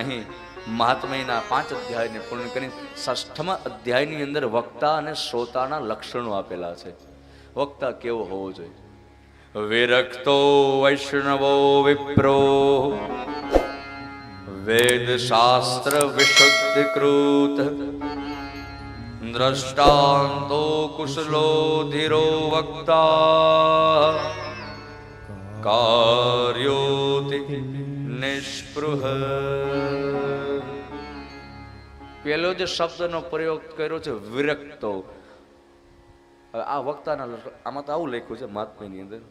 અહીં મહાત્મયના 5 અધ્યાયને પૂર્ણ કરી 6ઠ અધ્યાયની અંદર વક્તા અને શ્રોતાના લક્ષણો આપેલા છે. વક્તા કેવો હોવો જોઈએ? વિરક્તો વૈષ્ણવો વિપ્રો વેદ શાસ્ત્ર વિશુદ્ધિકૃત દ્રષ્ટાંતો કુશલો ધીરો વક્તા કાર્યોતિ નિષ્પૃહ. પેલો જે શબ્દનો પ્રયોગ કર્યો છે વિરક્તો, આ વક્તાના આમાં તો આવું લખ્યું છે મહાત્માની અંદર,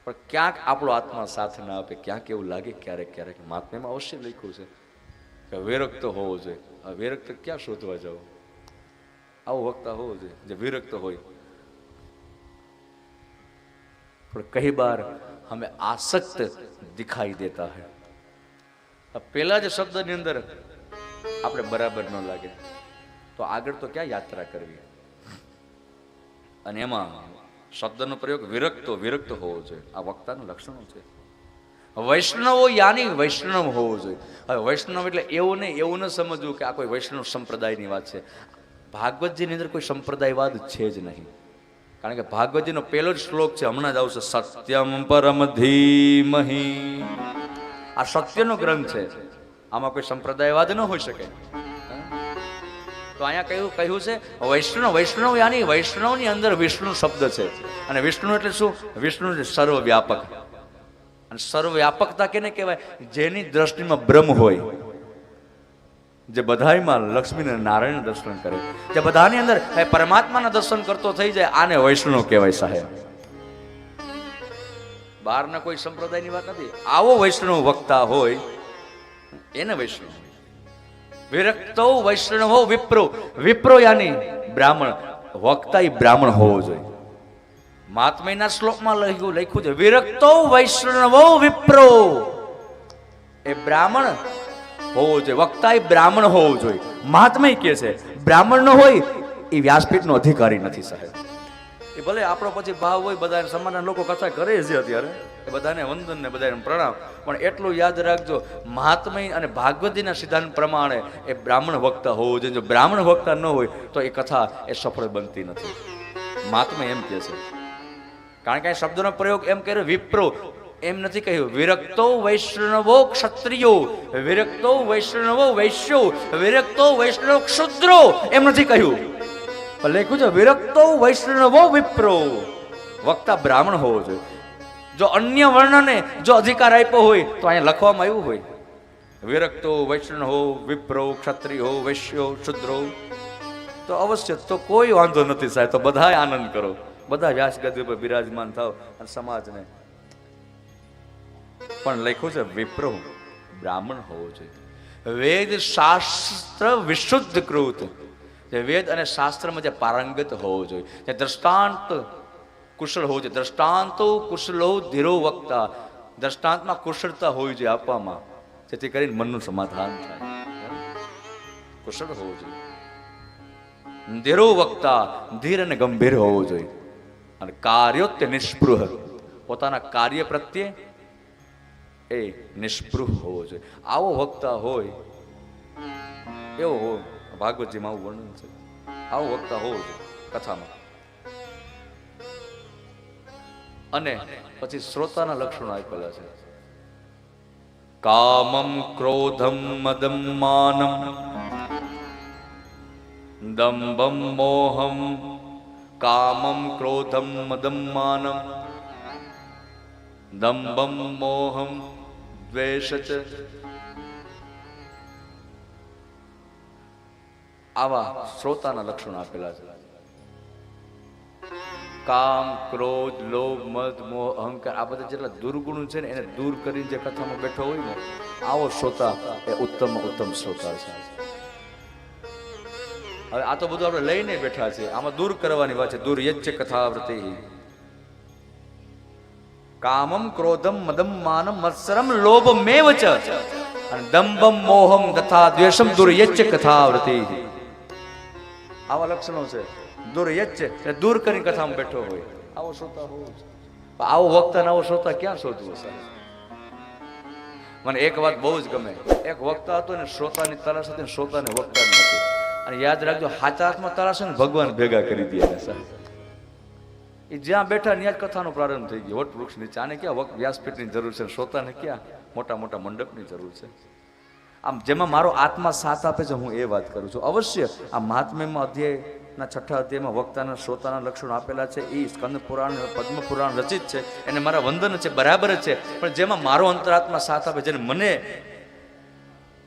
પણ ક્યાંક આપણો આત્મા સાથ ના આપે, ક્યાંક એવું લાગે ક્યારેક ક્યારેક મહાત્મામાં અવશ્ય લખ્યું છે કે વિરક્ત હોવો જોઈએ. આ વિરક્ત ક્યાં શોધવા જાવ? આવો વક્તા હોવો જોઈએ જે વિરક્ત હોય. પણ કઈ બાર હમે આસક્ત દિખાઈ દેતા હૈ. પેલા જે શબ્દની અંદર આપણે બરાબર ન લાગે તો આગળ તો ક્યાં યાત્રા કરવી? અને એમાં શબ્દનો પ્રયોગ વિરક્ત હોવો જોઈએ. આ વક્તાનું લક્ષણો છે. વૈષ્ણવો યાની વૈષ્ણવ હોવો જોઈએ. હવે વૈષ્ણવ એટલે એવું ન સમજવું કે આ કોઈ વૈષ્ણવ સંપ્રદાયની વાત છે. ભાગવતજીની અંદર કોઈ સંપ્રદાયવાદ છે જ નહીં. કારણ કે ભાગવતજીનો પહેલો જ શ્લોક છે, હમણાં જ આવશે, સત્યમ પરમ ધીમહિ. આ સત્યનો ગ્રંથ છે, આમાં કોઈ સંપ્રદાયવાદ ન હોઈ શકે. તો અહીંયા કહ્યું છે વૈષ્ણવ યાની વૈષ્ણવની અંદર વિષ્ણુ શબ્દ છે. અને વિષ્ણુ એટલે શું? વિષ્ણુ એટલે સર્વવ્યાપક. અને સર્વવ્યાપકતા કેને કહેવાય? જેની દ્રષ્ટિમાં બ્રહ્મ હોય, જે બધાયમાં લક્ષ્મી અને નારાયણ દર્શન કરે, જે બધાની અંદર પરમાત્માના દર્શન કરતો થઈ જાય, આને વૈષ્ણવ કહેવાય સાહેબ. બહારના કોઈ સંપ્રદાયની વાત નથી. આવો વૈષ્ણવ વક્તા હોય એને વૈષ્ણવ. વિરક્તો વૈષ્ણવો વિપ્રો યાની બ્રાહ્મણ. વક્તા એ બ્રાહ્મણ હોવો જોઈએ. મહાત્માના શ્લોકમાં લખ્યું છે વિરક્તો વૈષ્ણવો વિપ્રો, એ બ્રાહ્મણ હોવો જોઈએ. વક્તા એ બ્રાહ્મણ હોવો જોઈએ. મહાત્મા કહે છે બ્રાહ્મણ ન હોય એ વ્યાસપીઠનો અધિકારી નથી સાહેબ. એ ભલે આપણો પછી ભાવ હોય, બધા સમાજના લોકો કથા કરે છે અત્યારે, એ બધાને વંદન ને બધાને પ્રણામ, પણ એટલું યાદ રાખજો મહાત્મય અને ભાગવતીના સિદ્ધાંત પ્રમાણે એ બ્રાહ્મણ વક્તા હોવો જોઈએ. જો બ્રાહ્મણ વક્તા ન હોય તો એ કથા એ સફળ બનતી નથી. મહાત્મા એમ કહે છે. કારણ કે આ શબ્દનો પ્રયોગ એમ કર્યો વિપ્રો, એમ નથી કહ્યું વિરક્તો વૈષ્ણવો ક્ષત્રિયો, વિરક્તો વૈષ્ણવો વૈશ્યો, વિરક્તો વૈષ્ણવ ક્ષુદ્રો, એમ નથી કહ્યું. લખ્યું છે વિરક્તો વૈષ્ણવો વિપ્રો. વક્તા બ્રાહ્મણ હોવો જોઈએ. જો અન્ય વર્ણને જો અધિકાર આપ્યો હોય તો અહીંયા લખવામાં આવ્યું હોય વિરક્તો વૈષ્ણવો વિપ્રો ક્ષત્રિયો વૈશ્યો શુદ્રો, તો અવશ્ય તો કોઈ વાંધો નથી સાહેબ. તો બધા આનંદ કરો, બધા વ્યાસ ગદ્ય પર બિરાજમાન થાવ અને સમાજને. પણ લખ્યું છે વિપ્રો બ્રાહ્મણ હોવો જોઈએ. વેદ શાસ્ત્ર વિશુદ્ધ કૃત, જે વેદ અને શાસ્ત્રમાં જે પારંગત હોવો જોઈએ, જે દ્રષ્ટાંત કુશળ હોવું જોઈએ. દ્રષ્ટાંતો કુશલો ધીરો વક્તા, દ્રષ્ટાંતમાં કુશળતા હોવી જોઈએ આપવામાં, જેથી કરીને મનનું સમાધાન થાય. કુશળ હોવું જોઈએ. ધીરો વક્તા, ધીર અને ગંભીર હોવો જોઈએ. અને કાર્યોત્ય નિષ્પૃહ, પોતાના કાર્ય પ્રત્યે એ નિષ્પૃહ હોવો જોઈએ. આવો વક્તા હોય એવો હોય. ભાગવતજીમાં આવું વર્ણન છે. આવો વક્તા હોવો જોઈએ કથામાં. અને પછી શ્રોતાના લક્ષણો આપેલા છે. કામમ ક્રોધમ મદમ માનમ દંભમ મોહમ. કામમ ક્રોધમ મદમ માનમ દંભમ મોહમ દ્વેષ. આવા શ્રોતાના લક્ષણો આપેલા છે. કામ, ક્રોધ, લોભ, મદ, મોહ, અહંકાર, આ બધા જેટલા દુર્ગુણો છે ને એને દૂર કરીને જે કથામાં બેઠો હોય ને, આવો શ્રોતા એ ઉત્તમ શ્રોતા છે. હવે આ તો બધું આપણે લઈને બેઠા છીએ, આમાં દૂર કરવાની વાત છે. દૂર યજ્ઞ કથાવૃત્તિ. કામમ ક્રોધમ મદમ માનમ મત્સરમ લોભમેવ ચ અને દંભમ મોહમ તથા દ્વેષમ દૂર યજ્ઞ કથાવૃત્તિ. આવા લક્ષણો છે. દૂર યજ્ઞ એટલે દૂર કરીને કથામાં બેઠો હોય આવો શ્રોતા હોવો. આવો વક્તા આવો શ્રોતા ક્યાં શોધવો સાહેબ? મને એક વાત બહુ જ ગમે, એક વક્તા હતો ને શ્રોતાની તલાશ હતી, શ્રોતાને વક્તાની હતી. અને યાદ રાખજો, હાચા હાથમાં તલાશ ને ભગવાન ભેગા કરી દે એને સાહેબ. એ જ્યાં બેઠા ત્યાં જ કથાનો પ્રારંભ થઈ ગયો, વટ વૃક્ષ નીચે. આને ક્યાં વ્યાસપીઠની જરૂર છે, શ્રોતાને ક્યાં મોટા મોટા મંડપની જરૂર છે. આમ જેમાં મારો આત્મા સાથ આપે છે, હું એ વાત કરું છું. અવશ્ય આ મહાત્મ્યમાં અધ્યાયના 6થા અધ્યાયમાં વક્તાના શ્રોતાના લક્ષણો આપેલા છે. એ સ્કંદ પુરાણ પદ્મ પુરાણ રચિત છે, એને મારા વંદન છે, બરાબર જ છે. પણ જેમાં મારો અંતરાત્મા સાથ આપે, જેને મને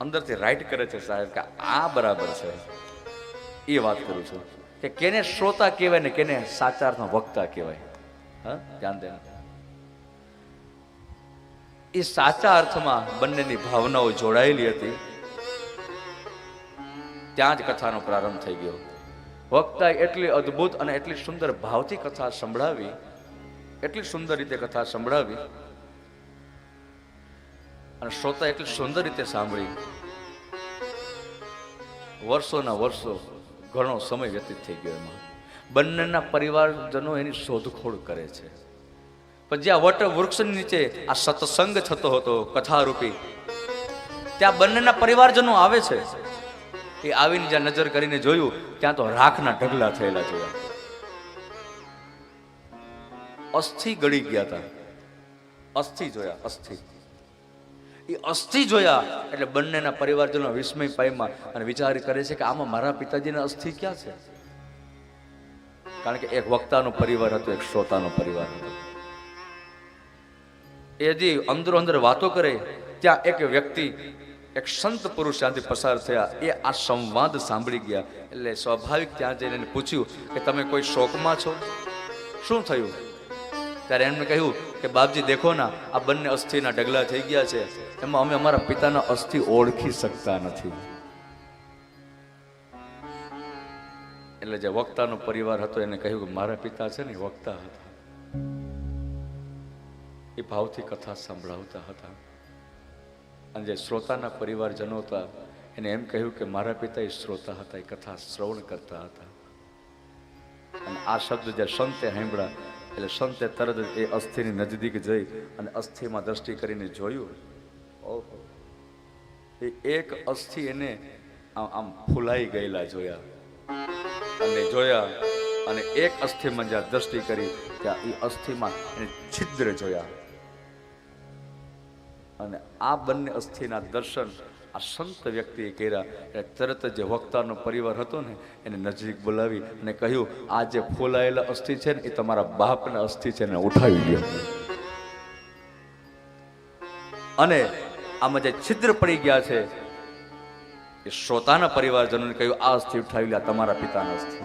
અંદરથી રાઈટ કરે છે સાહેબ કે આ બરાબર છે, એ વાત કરું છું. કે કેને શ્રોતા કહેવાય ને કેને સાચા અર્થમાં વક્તા કહેવાય. હા, ધ્યાન દેના. એ સાચા અર્થમાં બંનેની ભાવનાઓ જોડાયેલી હતી. ત્યાં જ કથાનો પ્રારંભ થઈ ગયો. વક્તાએ એટલી અદ્ભુત અને એટલી સુંદર ભાવથી કથા સંભળાવી, એટલી સુંદર રીતે કથા સંભળાવી, અને શ્રોતા એટલી સુંદર રીતે સાંભળી. વર્ષોના વર્ષો ઘણો સમય વ્યતીત થઈ ગયો. એમાં બંનેના પરિવારજનો એની શોધખોળ કરે છે. પણ જ્યાં વટ વૃક્ષની નીચે આ સત્સંગ થતો હતો કથારૂપી, ત્યાં બંનેના પરિવારજનો આવે છે. એ આવીને જ્યાં નજર કરીને જોયું, ત્યાં તો રાખના ઢગલા થયેલા જોયા. અસ્થિ ગળી ગયા હતા. અસ્થિ જોયા, અસ્થિ. એ અસ્થિ જોયા એટલે બંનેના પરિવારજનો વિસ્મય પામ્યા અને વિચાર કરે છે કે આમાં મારા પિતાજીના અસ્થિ ક્યાં છે? કારણ કે એક વક્તાનો પરિવાર હતો, એક શ્રોતાનો પરિવાર હતો. એ હજી અંદરો અંદર વાતો કરે, ત્યાં એક વ્યક્તિ, એક સંત પુરુષ ત્યાંથી પસાર થયા. એ આ સંવાદ સાંભળી ગયા એટલે સ્વાભાવિક ત્યાં જઈને એને પૂછ્યું કે તમે કોઈ શોકમાં છો, શું થયું? ત્યારે એમને કહ્યું કે બાપજી દેખો ના, આ બંને અસ્થિના ઢગલા થઈ ગયા છે, એમાં અમે અમારા પિતાના અસ્થિ ઓળખી શકતા નથી. એટલે જે વક્તાનો પરિવાર હતો એને કહ્યું કે મારા પિતા છે ને વક્તા હતા, એ ભાવથી કથા સંભળાવતા હતા. અને જે શ્રોતાના પરિવારજનો હતા એને એમ કહ્યું કે મારા પિતા એ શ્રોતા હતા, એ કથા શ્રવણ કરતા હતા. અને આ શબ્દ જે સંતે સાંભળ્યા એટલે સંતે તરત એ અસ્થિની નજદીક જઈ અને અસ્થિમાં દ્રષ્ટિ કરીને જોયું. ઓહો, એ એક અસ્થિ એને આમ ફૂલાઈ ગયેલા જોયા. અને જોયા અને એક અસ્થિમાં જ્યાં દ્રષ્ટિ કરી ત્યાં એ અસ્થિમાં એને છિદ્ર જોયા. અને આ બંને અસ્થિના દર્શન આ સંત વ્યક્તિએ કર્યા. એટલે તરત જે વક્તાનો પરિવાર હતો ને એને નજીક બોલાવી અને કહ્યું, આ જે ફોલાયેલા અસ્થિ છે ને એ તમારા બાપના અસ્થિ છે, ને ઉઠાવી લ્યો. અને આમાં જે છિદ્ર પડી ગયા છે એ શ્રોતાના પરિવારજનોને કહ્યું, આ અસ્થિ ઉઠાવી લ્યા, તમારા પિતાના અસ્થિ.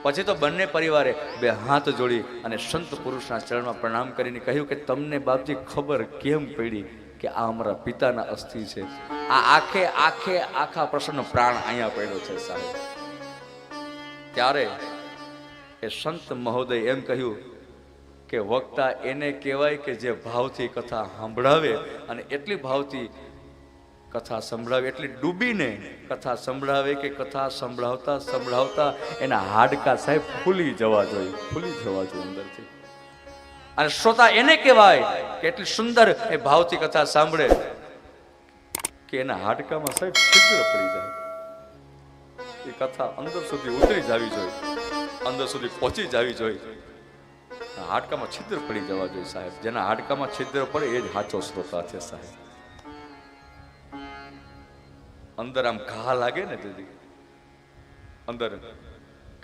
પછી તો બંને પરિવારે બે હાથ જોડી અને સંત પુરુષના ચરણમાં પ્રણામ કરીને કહ્યું કે તમને બાપજી ખબર કેમ પડી કે આ અમારા પિતાના અસ્થિ છે? આ આખા પ્રશ્નનો પ્રાણ અહીંયા પડ્યો છે સાહેબ. ત્યારે એ સંત મહોદય એમ કહ્યું કે વક્તા એને કહેવાય કે જે ભાવથી કથા સાંભળાવે, અને એટલી ભાવથી કથા સંભળાવે, એટલી ડૂબીને કથા સંભળાવે કે કથા સંભળાવતા સંભળાવતા એના હાડકા સાહેબ ફૂલી જવા જોઈએ, ફૂલી જવા જોઈએ અંદરથી. અને શ્રોતા એને કહેવાય કે એટલી સુંદર એ ભાવથી કથા સાંભળે કે એના હાડકામાં સાહેબ છિદ્ર પડી જાય. એ કથા અંદર સુધી ઉતરી જવી જોઈએ, અંદર સુધી પહોંચી જવી જોઈએ. હાડકામાં છિદ્ર પડી જવા જોઈએ સાહેબ. જેના હાડકામાં છિદ્ર પડે એ જ સાચો શ્રોતા છે સાહેબ. અંદર આમ ઘા લાગે ને, દીદી અંદર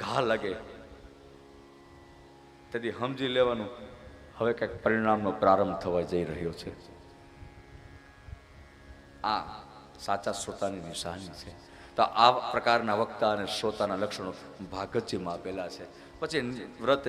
ઘા લાગે તેથી સમજી લેવાનું હવે કંઈક પરિણામનો પ્રારંભ થવા જઈ રહ્યો છે. આ સાચા શ્રોતાની નિશાની છે. તો આ પ્રકારના વક્તા અને શ્રોતાના લક્ષણો ભાગવતજીમાં આપેલા છે. પછી વ્રત